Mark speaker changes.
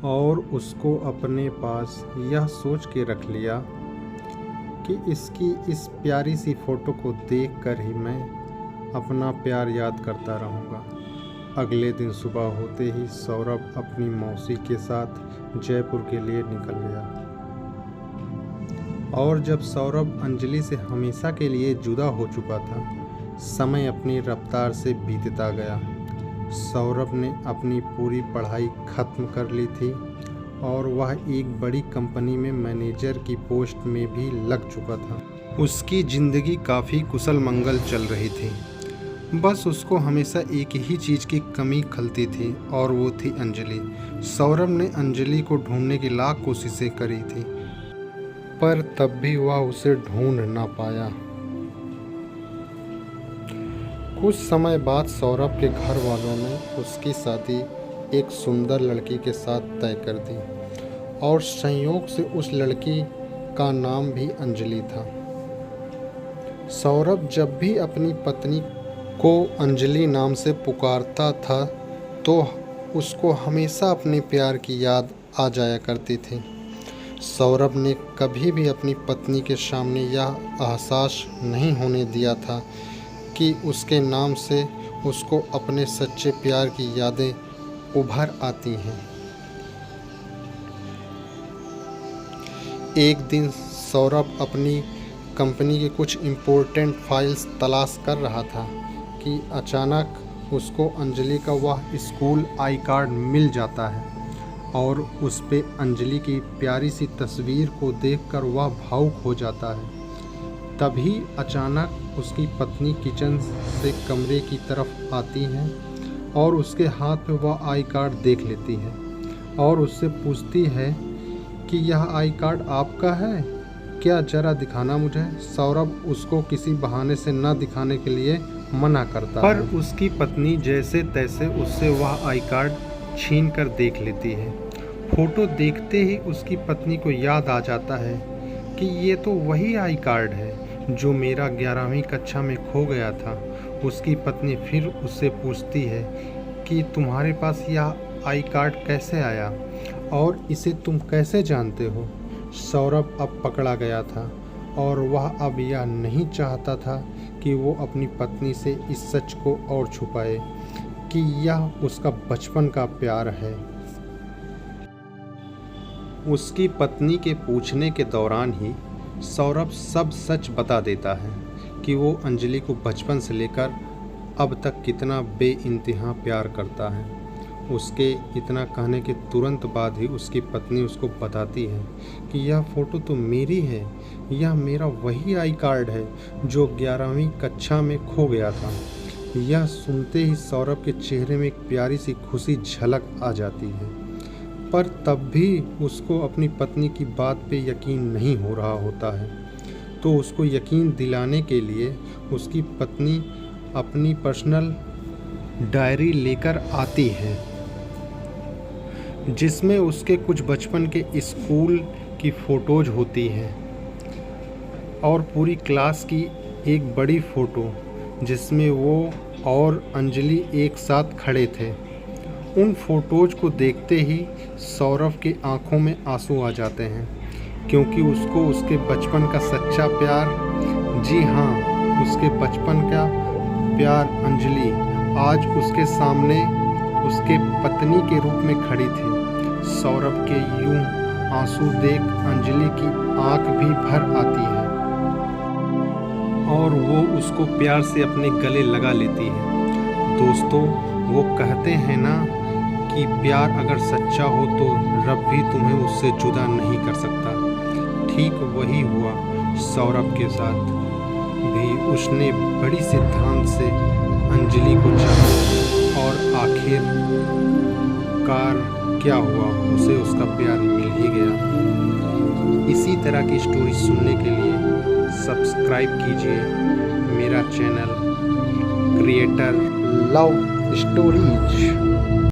Speaker 1: और उसको अपने पास यह सोच के रख लिया कि इसकी इस प्यारी सी फ़ोटो को देखकर ही मैं अपना प्यार याद करता रहूँगा। अगले दिन सुबह होते ही सौरभ अपनी मौसी के साथ जयपुर के लिए निकल गया। और जब सौरभ अंजलि से हमेशा के लिए जुदा हो चुका था, समय अपनी रफ्तार से बीतता गया। सौरभ ने अपनी पूरी पढ़ाई ख़त्म कर ली थी और वह एक बड़ी कंपनी में मैनेजर की पोस्ट में भी लग चुका था। उसकी ज़िंदगी काफ़ी कुशल मंगल चल रही थी। बस उसको हमेशा एक ही चीज़ की कमी खलती थी और वो थी अंजलि। सौरभ ने अंजलि को ढूंढने की लाख कोशिशें करी थी, पर तब भी वह उसे ढूंढ ना पाया। कुछ समय बाद सौरभ के घर वालों ने उसकी शादी एक सुंदर लड़की के साथ तय कर दी और संयोग से उस लड़की का नाम भी अंजलि था। सौरभ जब भी अपनी पत्नी को अंजलि नाम से पुकारता था तो उसको हमेशा अपने प्यार की याद आ जाया करती थी। सौरभ ने कभी भी अपनी पत्नी के सामने यह एहसास नहीं होने दिया था कि उसके नाम से उसको अपने सच्चे प्यार की यादें उभर आती हैं। एक दिन सौरभ अपनी कंपनी के कुछ इम्पोर्टेंट फाइल्स तलाश कर रहा था कि अचानक उसको अंजलि का वह स्कूल आई कार्ड मिल जाता है और उस पे अंजलि की प्यारी सी तस्वीर को देखकर वह भावुक हो जाता है। तभी अचानक उसकी पत्नी किचन से कमरे की तरफ आती है और उसके हाथ में वह आई कार्ड देख लेती है और उससे पूछती है कि यह आई कार्ड आपका है क्या, ज़रा दिखाना मुझे। सौरभ उसको किसी बहाने से न दिखाने के लिए मना करता है, पर उसकी पत्नी जैसे तैसे उससे वह आई कार्ड छीन कर देख लेती है। फ़ोटो देखते ही उसकी पत्नी को याद आ जाता है कि ये तो वही आई कार्ड है जो मेरा 11वीं कक्षा में खो गया था। उसकी पत्नी फिर उससे पूछती है कि तुम्हारे पास यह आई कार्ड कैसे आया और इसे तुम कैसे जानते हो। सौरभ अब पकड़ा गया था और वह अब यह नहीं चाहता था कि वो अपनी पत्नी से इस सच को और छुपाए कि यह उसका बचपन का प्यार है। उसकी पत्नी के पूछने के दौरान ही सौरभ सब सच बता देता है कि वो अंजलि को बचपन से लेकर अब तक कितना बेइंतहा प्यार करता है। उसके इतना कहने के तुरंत बाद ही उसकी पत्नी उसको बताती है कि यह फ़ोटो तो मेरी है, यह मेरा वही आई कार्ड है जो 11वीं कक्षा में खो गया था। यह सुनते ही सौरभ के चेहरे में एक प्यारी सी खुशी झलक आ जाती है, पर तब भी उसको अपनी पत्नी की बात पे यकीन नहीं हो रहा होता है। तो उसको यकीन दिलाने के लिए उसकी पत्नी अपनी पर्सनल डायरी लेकर आती है जिसमें उसके कुछ बचपन के स्कूल की फ़ोटोज़ होती हैं और पूरी क्लास की एक बड़ी फ़ोटो जिसमें वो और अंजलि एक साथ खड़े थे। उन फोटोज़ को देखते ही सौरभ के आंखों में आंसू आ जाते हैं, क्योंकि उसको उसके बचपन का सच्चा प्यार, जी हाँ, उसके बचपन का प्यार अंजलि आज उसके सामने उसके पत्नी के रूप में खड़ी थी। सौरभ के यूं आंसू देख अंजलि की आंख भी भर आती है और वो उसको प्यार से अपने गले लगा लेती है। दोस्तों, वो कहते हैं ना कि प्यार अगर सच्चा हो तो रब भी तुम्हें उससे जुदा नहीं कर सकता। ठीक वही हुआ सौरभ के साथ भी। उसने बड़ी सिद्धांत से अंजलि को चाहा और आखिरकार क्या हुआ, उसे उसका प्यार मिल ही गया। इसी तरह की स्टोरी सुनने के लिए सब्सक्राइब कीजिए मेरा चैनल क्रिएटर लव स्टोरीज।